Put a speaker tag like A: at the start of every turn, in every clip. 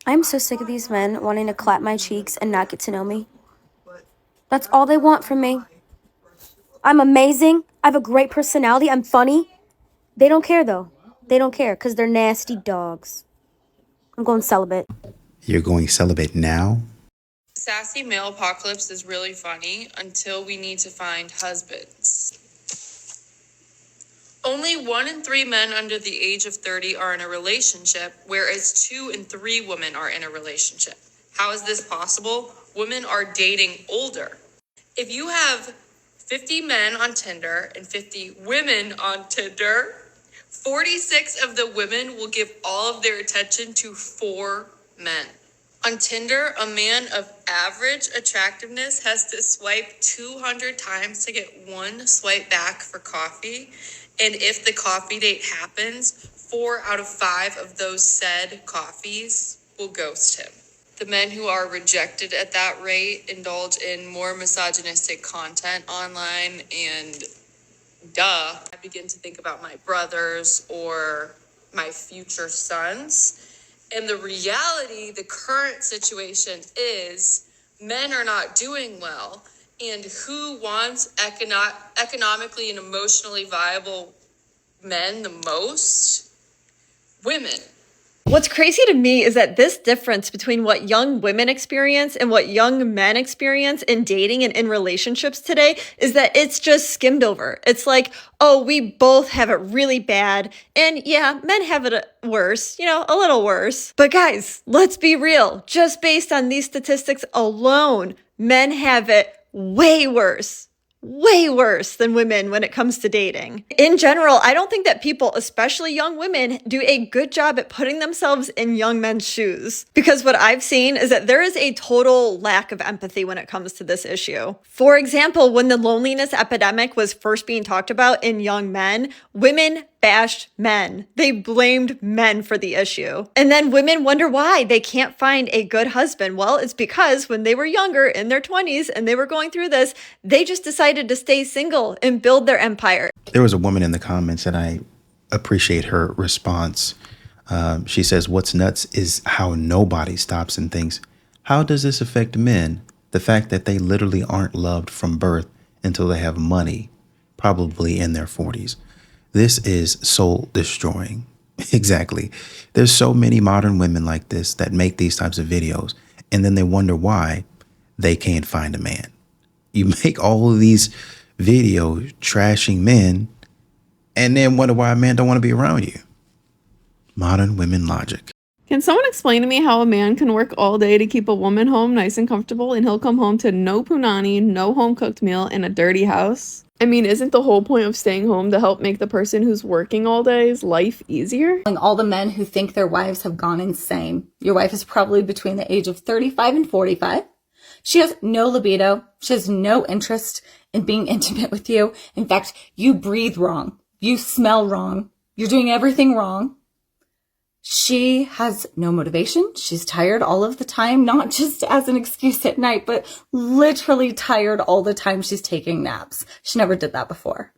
A: I'm so sick of these men wanting to clap my cheeks and not get to know me. That's all they want from me. I'm amazing. I have a great personality. I'm funny. They don't care, though. They don't care because they're nasty dogs. I'm going celibate.
B: You're going celibate now?
C: Sassy male apocalypse is really funny until we need to find husbands. Only 1 in 3 men under the age of 30 are in a relationship, whereas 2 in 3 women are in a relationship. How is this possible? Women are dating older. If you have 50 men on Tinder and 50 women on Tinder, 46 of the women will give all of their attention to 4 men. On Tinder, a man of average attractiveness has to swipe 200 times to get 1 swipe back for coffee. And if the coffee date happens, 4 out of 5 of those said coffees will ghost him. The men who are rejected at that rate indulge in more misogynistic content online, and I begin to think about my brothers or my future sons. And the reality, the current situation is men are not doing well. And who wants economically and emotionally viable men the most? Women.
D: What's crazy to me is that this difference between what young women experience and what young men experience in dating and in relationships today is that it's just skimmed over. It's like, oh, we both have it really bad. And yeah, men have it worse, a little worse. But guys, let's be real. Just based on these statistics alone, men have it way worse than women when it comes to dating. In general, I don't think that people, especially young women, do a good job at putting themselves in young men's shoes. Because what I've seen is that there is a total lack of empathy when it comes to this issue. For example, when the loneliness epidemic was first being talked about in young men, women bashed men. They blamed men for the issue. And then women wonder why they can't find a good husband. Well, it's because when they were younger, in their 20s, and they were going through this, they just decided to stay single and build their empire.
B: There was a woman in the comments, and I appreciate her response. She says, what's nuts is how nobody stops and thinks, how does this affect men? The fact that they literally aren't loved from birth until they have money, probably in their 40s. This is soul destroying. Exactly. There's so many modern women like this that make these types of videos, and then they wonder why they can't find a man. You make all of these videos trashing men and then wonder why a man don't want to be around you. Modern women logic.
E: Can someone explain to me how a man can work all day to keep a woman home nice and comfortable and he'll come home to no punani, no home-cooked meal, and a dirty house? I mean, isn't the whole point of staying home to help make the person who's working all day's life easier?
F: All the men who think their wives have gone insane. Your wife is probably between the age of 35 and 45. She has no libido. She has no interest in being intimate with you. In fact, you breathe wrong. You smell wrong. You're doing everything wrong. She has no motivation. She's tired all of the time, not just as an excuse at night, but literally tired all the time she's taking naps. She never did that before.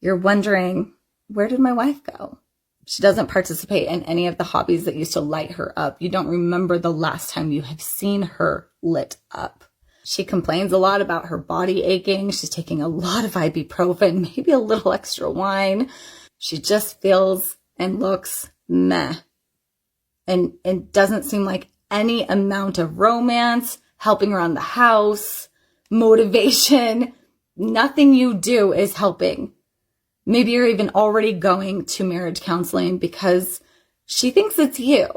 F: You're wondering, where did my wife go? She doesn't participate in any of the hobbies that used to light her up. You don't remember the last time you have seen her lit up. She complains a lot about her body aching. She's taking a lot of ibuprofen, maybe a little extra wine. She just feels and looks meh. And it doesn't seem like any amount of romance, helping around the house, motivation, nothing you do is helping. Maybe you're even already going to marriage counseling because she thinks it's you.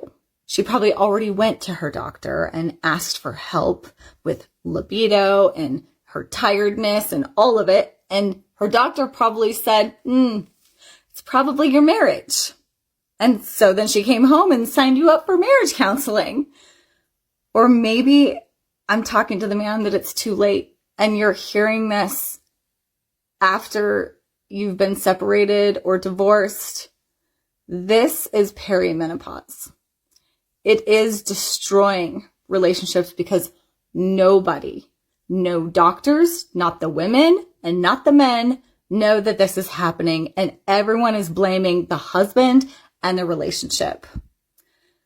F: She probably already went to her doctor and asked for help with libido and her tiredness and all of it. And her doctor probably said, it's probably your marriage. And so then she came home and signed you up for marriage counseling. Or maybe I'm talking to the man that it's too late and you're hearing this after you've been separated or divorced. This is perimenopause. It is destroying relationships because nobody, no doctors, not the women and not the men, know that this is happening, and everyone is blaming the husband and the relationship.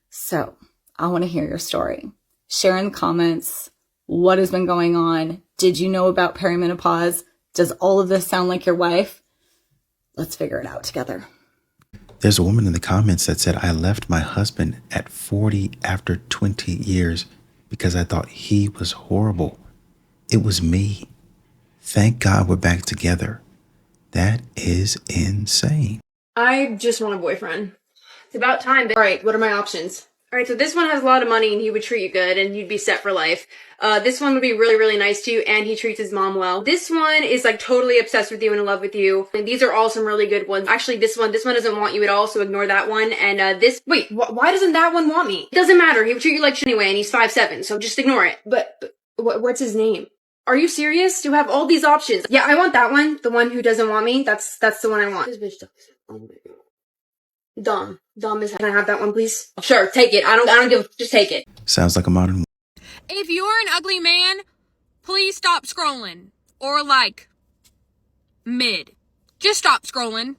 F: So I want to hear your story. Share in the comments what has been going on. Did you know about perimenopause? Does all of this sound like your wife? Let's figure it out together.
B: There's a woman in the comments that said, I left my husband at 40 after 20 years because I thought he was horrible. It was me. Thank God we're back together. That is insane.
G: I just want a boyfriend. It's about time. All right, what are my options? All right, so this one has a lot of money and he would treat you good and you'd be set for life. This one would be really, really nice to you and he treats his mom well. This one is like totally obsessed with you and in love with you. And these are all some really good ones. Actually, this one doesn't want you at all, so ignore that one. And why doesn't that one want me? It doesn't matter. He would treat you like shit anyway and he's 5'7", so just ignore it. But what's his name? Are you serious? You have all these options. Yeah, I want that one. The one who doesn't want me. That's the one I want. This bitch does. Oh my god. Dumb is. Can I have that one, please? Sure, take it. I don't give. Just take it.
B: Sounds like a modern.
C: If you're an ugly man, please stop scrolling. Or like, mid. Just stop scrolling.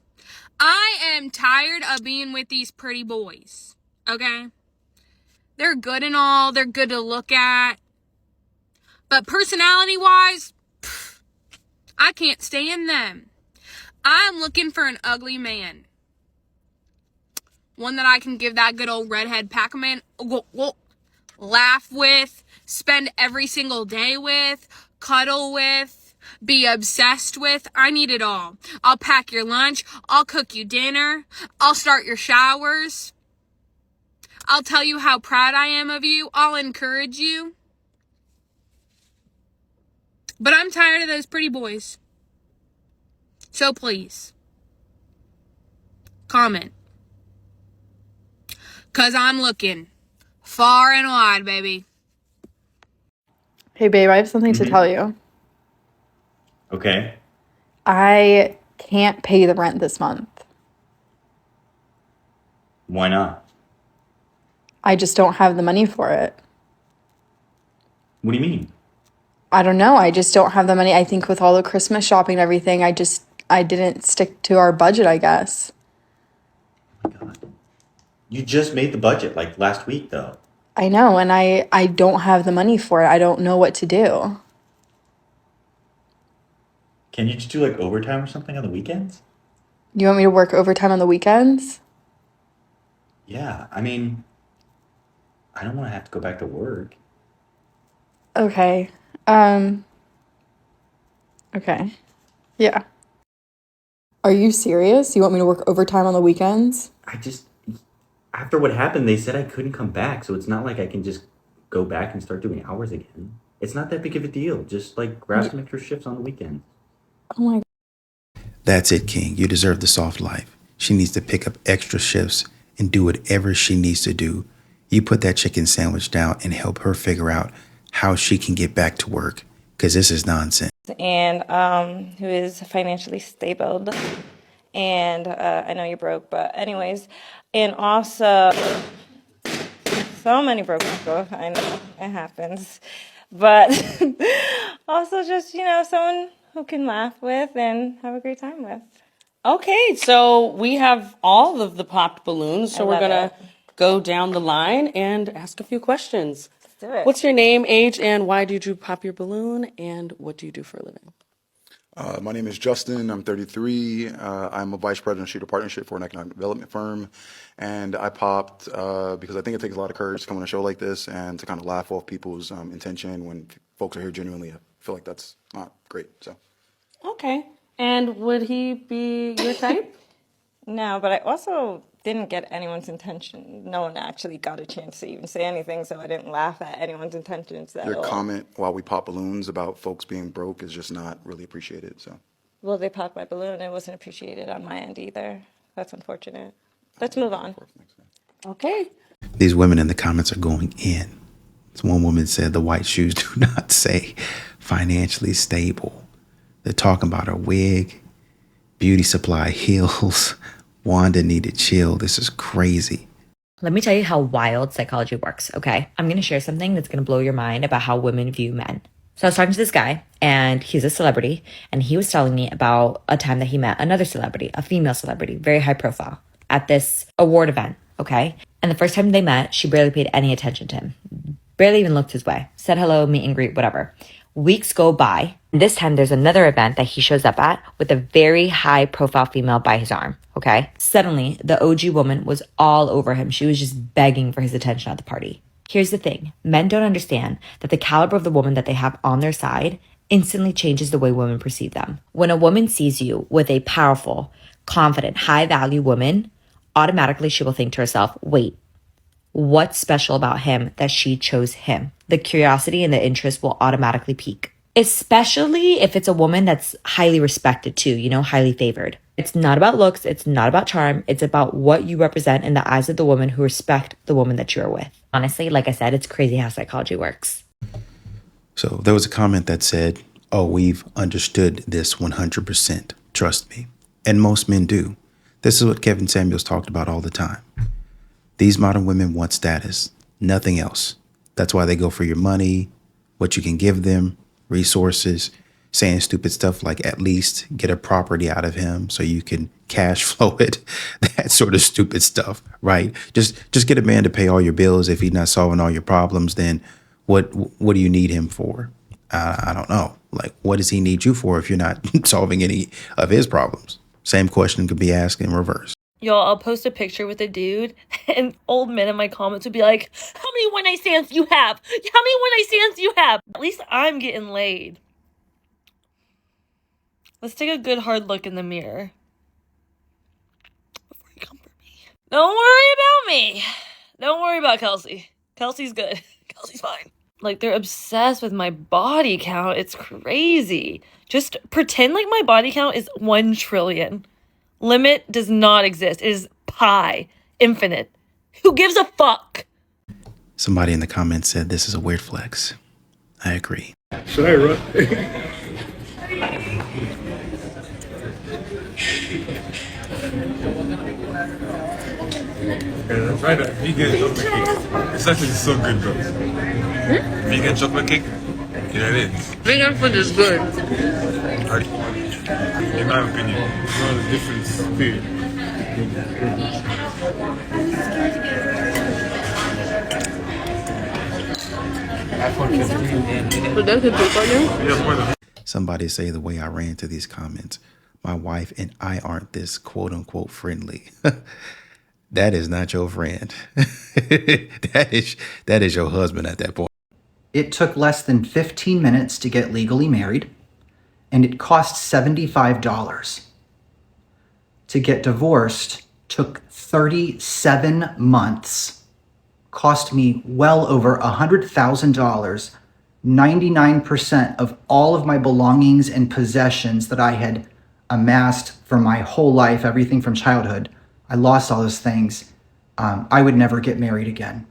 C: I am tired of being with these pretty boys. Okay? They're good and all. They're good to look at. But personality-wise, I can't stand them. I'm looking for an ugly man. One that I can give that good old redhead Pac-Man, laugh with, spend every single day with, cuddle with, be obsessed with. I need it all. I'll pack your lunch. I'll cook you dinner. I'll start your showers. I'll tell you how proud I am of you. I'll encourage you. But I'm tired of those pretty boys. So please, comment. 'Cause I'm looking far and wide, baby.
E: Hey, babe, I have something to tell you.
H: Okay.
E: I can't pay the rent this month.
H: Why not?
E: I just don't have the money for it.
H: What do you mean?
E: I don't know. I just don't have the money. I think with all the Christmas shopping and everything, I didn't stick to our budget, I guess.
H: Oh my God. You just made the budget like last week, though.
E: I know, and I don't have the money for it. I don't know what to do.
H: Can you just do like overtime or something on the weekends?
E: You want me to work overtime on the weekends?
H: Yeah, I mean, I don't want to have to go back to work.
E: Okay. Okay. Yeah. Are you serious? You want me to work overtime on the weekends?
H: After what happened, they said I couldn't come back, so it's not like I can just go back and start doing hours again. It's not that big of a deal. Just like grab some extra shifts on the weekend.
E: Oh my.
B: That's it, King. You deserve the soft life. She needs to pick up extra shifts and do whatever she needs to do. You put that chicken sandwich down and help her figure out how she can get back to work, because this is nonsense.
I: And who is financially stable. And I know you're broke, but anyways. And also, so many broke people. I know it happens. But also just, someone who can laugh with and have a great time with.
J: Okay, so we have all of the popped balloons, so we're gonna go down the line and ask a few questions.
I: Let's do it.
J: What's your name, age, and why did you pop your balloon, and what do you do for a living?
K: My name is Justin. I'm 33. I'm a vice president of Shooter Partnership for an economic development firm. And I popped because I think it takes a lot of courage to come on a show like this and to kind of laugh off people's intention when folks are here genuinely. I feel like that's not great. So.
J: Okay, and would he be your type?
I: No, but I also didn't get anyone's intention. No one actually got a chance to even say anything, so I didn't laugh at anyone's intentions at all.
K: Your comment while we pop balloons about folks being broke is just not really appreciated. So.
I: Well, they popped my balloon. It wasn't appreciated on my end either. That's unfortunate. Let's move on.
J: Okay.
B: These women in the comments are going in. This one woman said the white shoes do not say financially stable. They're talking about her wig, beauty supply heels. Wanda needed chill. This is crazy.
L: Let me tell you how wild psychology works, okay? I'm going to share something that's going to blow your mind about how women view men. So I was talking to this guy, and he's a celebrity, and he was telling me about a time that he met another celebrity, a female celebrity, very high profile, at this award event. okay? And the first time they met, she barely paid any attention to him, barely even looked his way, said hello, meet and greet, whatever. Weeks go by. This time there's another event that he shows up at with a very high profile female by his arm, okay? Suddenly, the OG woman was all over him. She was just begging for his attention at the party. Here's the thing. Men don't understand that the caliber of the woman that they have on their side instantly changes the way women perceive them. When a woman sees you with a powerful, confident, high-value woman, automatically she will think to herself, wait, what's special about him that she chose him? The curiosity and the interest will automatically peak. Especially if it's a woman that's highly respected too, you know, highly favored. It's not about looks, it's not about charm, it's about what you represent in the eyes of the woman who respect the woman that you're with. Honestly, like I said, it's crazy how psychology works.
B: So there was a comment that said, oh, we've understood this 100%. Trust me. And most men do. This is what Kevin Samuels talked about all the time. These modern women want status, nothing else. That's why they go for your money, what you can give them, resources, saying stupid stuff like at least get a property out of him so you can cash flow it. That sort of stupid stuff, right? Just get a man to pay all your bills. If he's not solving all your problems, then what do you need him for? I don't know. Like, what does he need you for if you're not solving any of his problems? Same question could be asked in reverse.
M: Y'all, I'll post a picture with a dude, and old men in my comments would be like, how many one-night stands you have? How many one-night stands you have? At least I'm getting laid. Let's take a good hard look in the mirror before you comfort me. Don't worry about me. Don't worry about Kelsey. Kelsey's good. Kelsey's fine. Like, they're obsessed with my body count. It's crazy. Just pretend like my body count is 1 trillion. Limit does not exist. It is pi. Infinite. Who gives a fuck?
B: Somebody in the comments said this is a weird flex. I agree.
N: Should I run? Yeah, try that vegan chocolate cake. It's actually so good though. Vegan chocolate cake? Yeah, it is.
M: Vegan food is good.
N: In my opinion, it's not a difference. Period.
B: Somebody say the way I ran to these comments, my wife and I aren't this quote unquote friendly. That is not your friend. that is your husband at that point.
O: It took less than 15 minutes to get legally married, and it cost $75. To get divorced took 37 months, cost me well over $100,000, 99% of all of my belongings and possessions that I had amassed for my whole life, everything from childhood. I lost all those things. I would never get married again.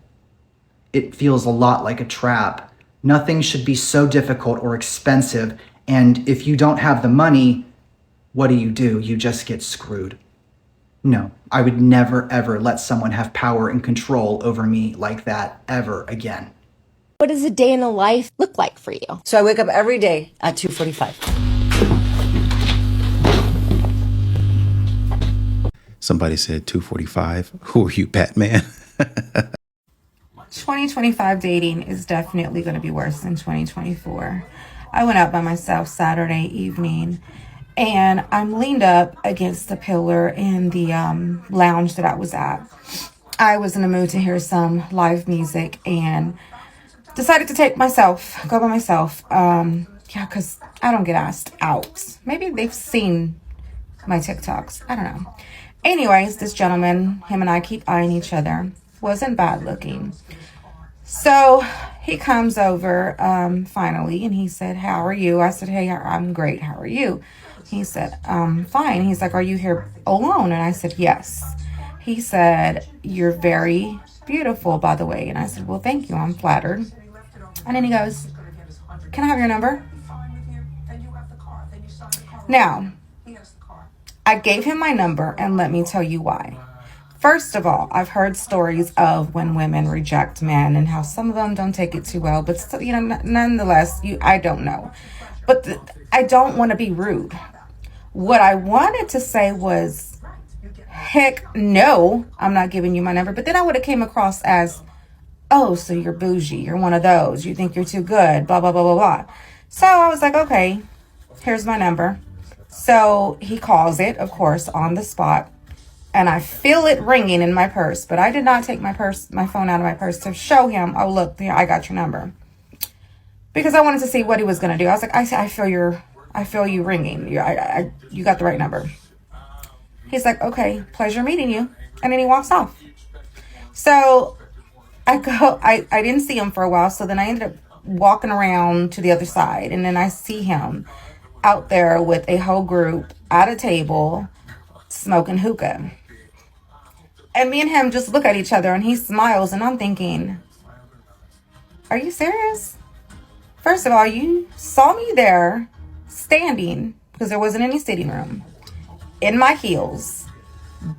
O: It feels a lot like a trap. Nothing should be so difficult or expensive, and if you don't have the money, what do? You just get screwed. No, I would never ever let someone have power and control over me like that ever again.
P: What does a day in a life look like for you? So I wake up every day at 2:45.
B: Somebody said 245. Who are you, Batman?
Q: 2025 dating is definitely going to be worse than 2024. I went out by myself Saturday evening, and I'm leaned up against the pillar in the lounge that I was at. I was in the mood to hear some live music and decided to go by myself. Because I don't get asked out. Maybe they've seen my TikToks. I don't know. Anyways, this gentleman, him and I keep eyeing each other. Wasn't bad looking. So he comes over finally, and he said, how are you? I said, hey, I'm great. How are you? He said, fine. He's like, are you here alone? And I said, yes. He said, you're very beautiful, by the way. And I said, well, thank you. I'm flattered. And then he goes, can I have your number? Now, I gave him my number, and let me tell you why. First of all, I've heard stories of when women reject men and how some of them don't take it too well, but still, nonetheless, I don't know. But I don't want to be rude. What I wanted to say was, heck no, I'm not giving you my number. But then I would have came across as, oh, so you're bougie. You're one of those. You think you're too good, blah, blah, blah, blah, blah. So I was like, okay, here's my number. So he calls it, of course, on the spot. And I feel it ringing in my purse. But I did not take my phone out of my purse to show him, oh, look, I got your number. Because I wanted to see what he was going to do. I was like, I feel you ringing. You got the right number. He's like, okay, pleasure meeting you. And then he walks off. So I didn't see him for a while. So then I ended up walking around to the other side. And then I see him out there with a whole group at a table smoking hookah. And me and him just look at each other and he smiles. And I'm thinking, are you serious? First of all, you saw me there standing because there wasn't any sitting room in my heels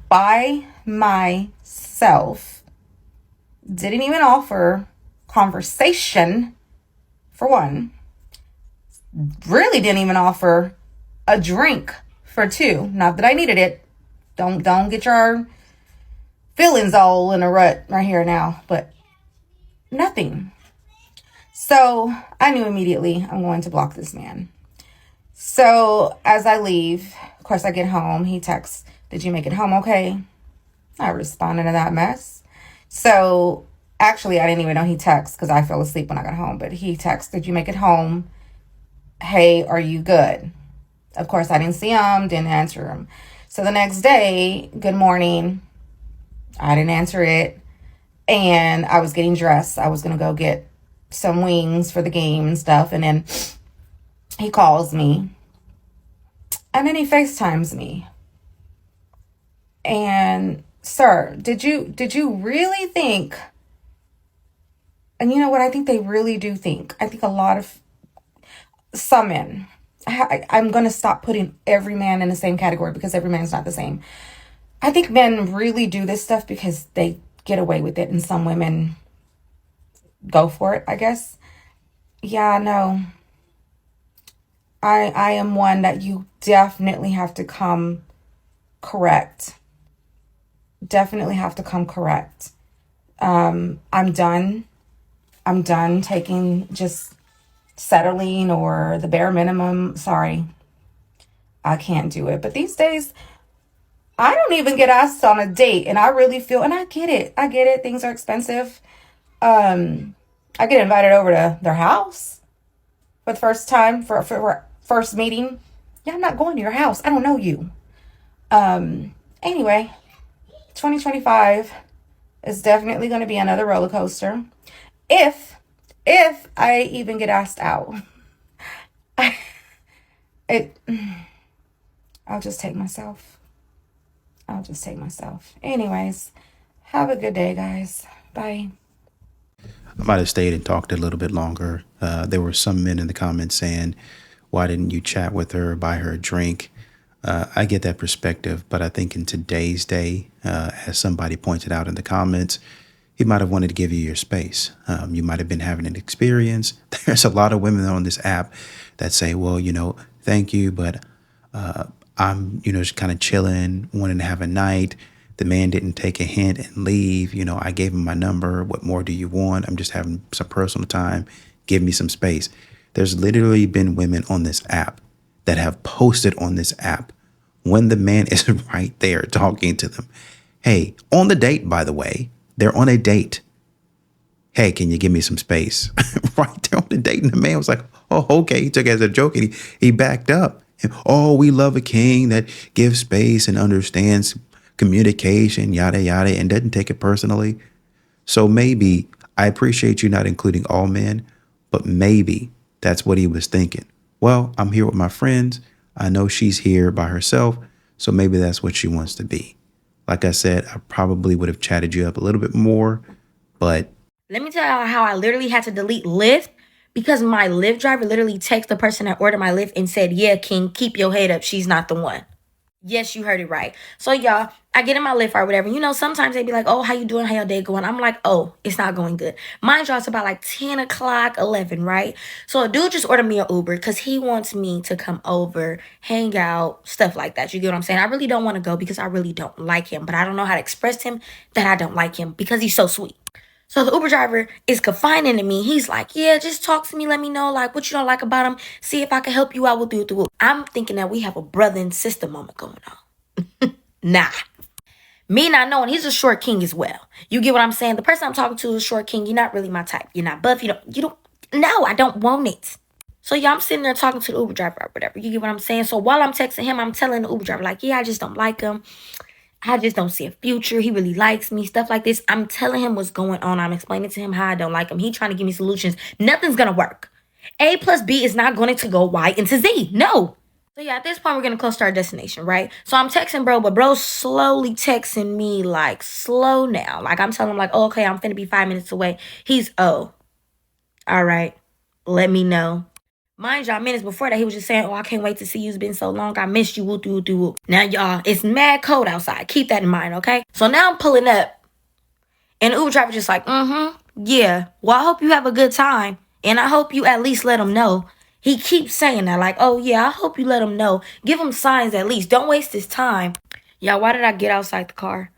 Q: by myself. Didn't even offer conversation for one. Really didn't even offer a drink for two. Not that I needed it. Don't get your feelings all in a rut right here now, but nothing. So I knew immediately I'm going to block this man. So as I leave, of course I get home, he texts, did you make it home okay? I responded to that mess. So actually I didn't even know he texted because I fell asleep when I got home, but he texted, did you make it home? Hey, are you good? Of course I didn't see him, didn't answer him. So the next day, good morning. I didn't answer it. And I was getting dressed. I was going to go get some wings for the game and stuff. And then he calls me. And then he FaceTimes me. And sir, did you really think, and you know what? I think they really do think. I think a lot of some men, I'm going to stop putting every man in the same category because every man's not the same. I think men really do this stuff because they get away with it and some women go for it, I guess. Yeah, no. I am one that you definitely have to come correct. Definitely have to come correct. I'm done. I'm done taking just settling or the bare minimum. Sorry. I can't do it. But these days, I don't even get asked on a date, and I really feel, and I get it. Things are expensive. I get invited over to their house for the first time for first meeting. Yeah, I'm not going to your house. I don't know you. Anyway, 2025 is definitely going to be another roller coaster. If I even get asked out, I'll just take myself. Anyways, have a good day, guys. Bye.
B: I might have stayed and talked a little bit longer. There were some men in the comments saying, why didn't you chat with her, buy her a drink? I get that perspective, but I think in today's day, as somebody pointed out in the comments, he might have wanted to give you your space. You might have been having an experience. There's a lot of women on this app that say, well, thank you, but I'm, just kind of chilling, wanting to have a night. The man didn't take a hint and leave. I gave him my number. What more do you want? I'm just having some personal time. Give me some space. There's literally been women on this app that have posted on this app when the man is right there talking to them. Hey, on the date, by the way, they're on a date. Hey, can you give me some space? Right there on the date. And the man was like, oh, okay. He took it as a joke and he backed up. And, oh, we love a king that gives space and understands communication, yada, yada, and doesn't take it personally. So maybe, I appreciate you not including all men, but maybe that's what he was thinking. Well, I'm here with my friends. I know she's here by herself, so maybe that's what she wants to be. Like I said, I probably would have chatted you up a little bit more, but...
A: Let me tell you how I literally had to delete Lyft because my Lyft driver literally texted the person that ordered my Lyft and said, yeah, King, keep your head up. She's not the one. Yes, you heard it right. So y'all, I get in my Lyft or whatever. You know, sometimes they be like, oh, how you doing? How your day going? I'm like, oh, it's not going good. Mind y'all, it's about like 10 o'clock, 11, right? So a dude just ordered me an Uber because he wants me to come over, hang out, stuff like that. You get what I'm saying? I really don't want to go because I really don't like him. But I don't know how to express to him that I don't like him because he's so sweet. So the Uber driver is confiding to me. He's like, yeah, just talk to me. Let me know like what you don't like about him. See if I can help you out with the. I'm thinking that we have a brother and sister moment going on. Nah. Me not knowing he's a short king as well. You get what I'm saying? The person I'm talking to is short king. You're not really my type. You're not buff. No, I don't want it. So yeah, I'm sitting there talking to the Uber driver or whatever. You get what I'm saying? So while I'm texting him, I'm telling the Uber driver like, yeah, I just don't like him. I just don't see a future. He really likes me, stuff like this. I'm telling him what's going on. I'm explaining to him how I don't like him. He trying to give me solutions. Nothing's going to work. A plus B is not going to go Y into Z. No. So yeah, at this point, we're going to close to our destination, right? So I'm texting bro, but bro's slowly texting me like slow now. Like I'm telling him like, oh, okay, I'm finna be 5 minutes away. He's, oh, all right, let me know. Mind y'all, minutes before that, he was just saying, oh, I can't wait to see you. It's been so long. I missed you. Whoop, whoop, whoop. Now, y'all, it's mad cold outside. Keep that in mind, okay? So now I'm pulling up, and the Uber driver just like, yeah. Well, I hope you have a good time, and I hope you at least let him know. He keeps saying that, like, oh, yeah, I hope you let him know. Give him signs at least. Don't waste his time. Y'all, why did I get outside the car?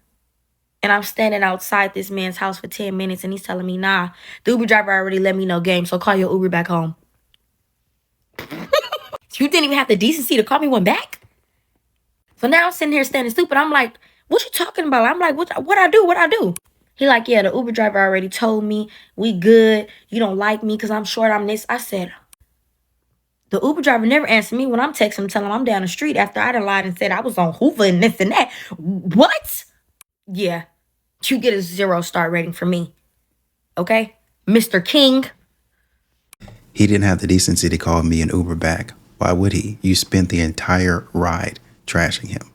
A: And I'm standing outside this man's house for 10 minutes, and he's telling me, nah, the Uber driver already let me know game, so call your Uber back home. You didn't even have the decency to call me one back? So now I'm sitting here standing stupid. I'm like, what you talking about? I'm like, what I do? He like, yeah, the Uber driver already told me we good. You don't like me because I'm short. I'm this. I said, the Uber driver never answered me when I'm texting him telling him I'm down the street after I done lied and said I was on Hoover and this and that. What? Yeah, you get a 0-star rating from me. Okay? Mr. King.
B: He didn't have the decency to call me an Uber back. Why would he? You spent the entire ride trashing him.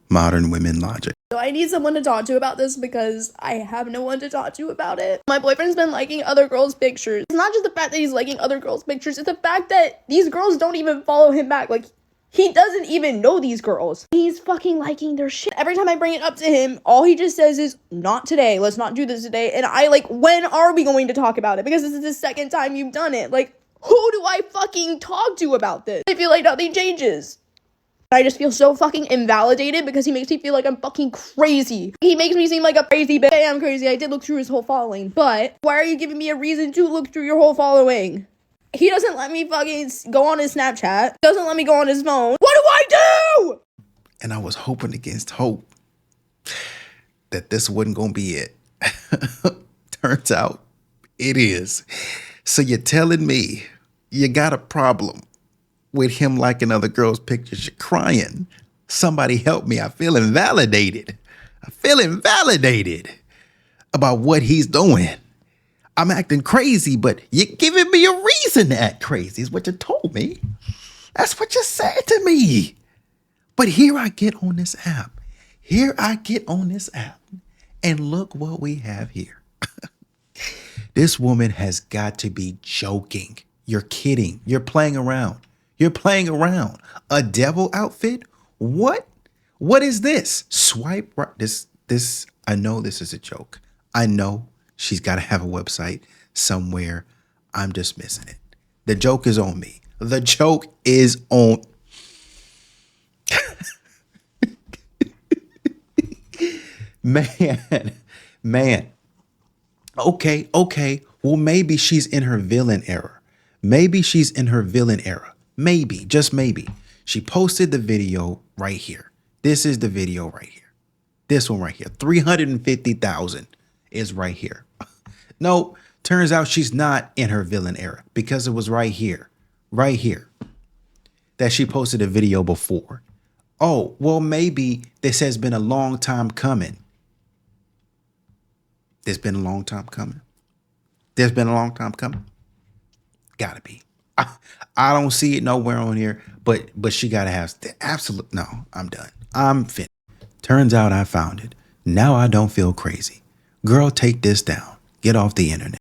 B: Modern women logic.
E: So I need someone to talk to about this because I have no one to talk to about it. My boyfriend's been liking other girls' pictures. It's not just the fact that he's liking other girls' pictures. It's the fact that these girls don't even follow him back. Like, he doesn't even know these girls. He's fucking liking their shit. Every time I bring it up to him, all he just says is, not today. Let's not do this today. And I like, when are we going to talk about it? Because this is the second time you've done it. Like, who do I fucking talk to about this? I feel like nothing changes. I just feel so fucking invalidated because he makes me feel like I'm fucking crazy. He makes me seem like a crazy bitch. I am crazy. I did look through his whole following. But why are you giving me a reason to look through your whole following? He doesn't let me fucking go on his Snapchat. Doesn't let me go on his phone. What do I do?
B: And I was hoping against hope that this wasn't going to be it. Turns out it is. So you're telling me you got a problem with him liking other girls' pictures? You're crying. Somebody help me. I feel invalidated. About what he's doing. I'm acting crazy, but you're giving me a reason to act crazy is what you told me. That's what you said to me. But here I get on this app. And look what we have here. This woman has got to be joking. You're kidding. You're playing around. A devil outfit? What? What is this? Swipe right. This, I know this is a joke. I know she's got to have a website somewhere. I'm dismissing it. The joke is on me. The joke is on. Man. Okay. Well, maybe she's in her villain era. Maybe, just maybe. She posted the video right here. This is the video right here. This one right here. 350,000 is right here. No, turns out she's not in her villain era because it was right here, that she posted a video before. Oh, well, maybe this has been a long time coming. There's been a long time coming. Gotta be. I don't see it nowhere on here, but she gotta have the absolute. No, I'm done. I'm finished. Turns out I found it. Now I don't feel crazy. Girl, take this down. Get off the internet.